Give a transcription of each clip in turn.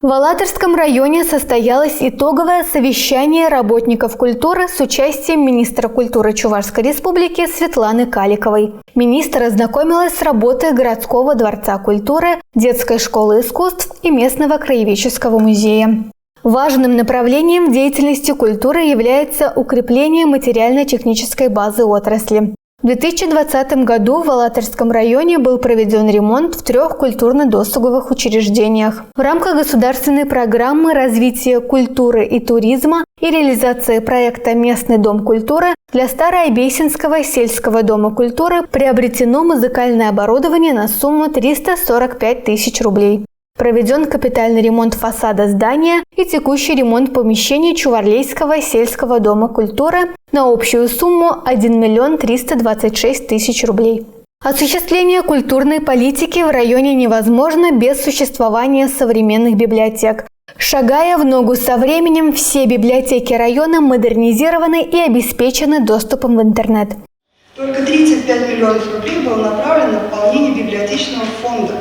В Алатырском районе состоялось итоговое совещание работников культуры с участием министра культуры Чувашской республики Светланы Каликовой. Министр ознакомилась с работой городского дворца культуры, детской школы искусств и местного краеведческого музея. Важным направлением деятельности культуры является укрепление материально-технической базы отрасли. В 2020 году в Алатырском районе был проведен ремонт в 3 культурно-досуговых учреждениях. В рамках государственной программы развития культуры и туризма и реализации проекта «Местный дом культуры» для Старообейсинского сельского дома культуры приобретено музыкальное оборудование на сумму 345 тысяч рублей. Проведен капитальный ремонт фасада здания и текущий ремонт помещений Чуварлейского сельского дома культуры на общую сумму 1 326 тысяч рублей. Осуществление культурной политики в районе невозможно без существования современных библиотек. Шагая в ногу со временем, все библиотеки района модернизированы и обеспечены доступом в интернет. Только 35 миллионов рублей было направлено на пополнение библиотечного фонда.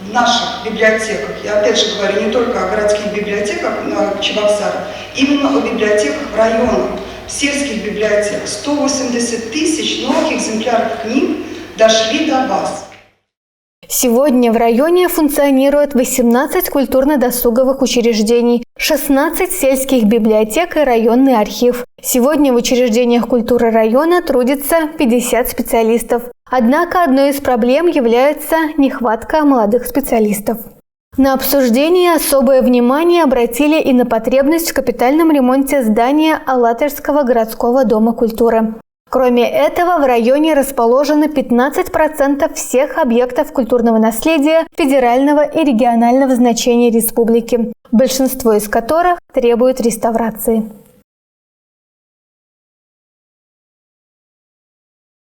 В наших библиотеках, я опять же говорю не только о городских библиотеках Чебоксара, именно о библиотеках в районах, в сельских библиотеках. 180 тысяч новых экземпляров книг дошли до баз. Сегодня в районе функционирует 18 культурно-досуговых учреждений, 16 сельских библиотек и районный архив. Сегодня в учреждениях культуры района трудится 50 специалистов. Однако одной из проблем является нехватка молодых специалистов. На обсуждение особое внимание обратили и на потребность в капитальном ремонте здания Алатырского городского дома культуры. Кроме этого, в районе расположено 15% всех объектов культурного наследия федерального и регионального значения республики, большинство из которых требует реставрации.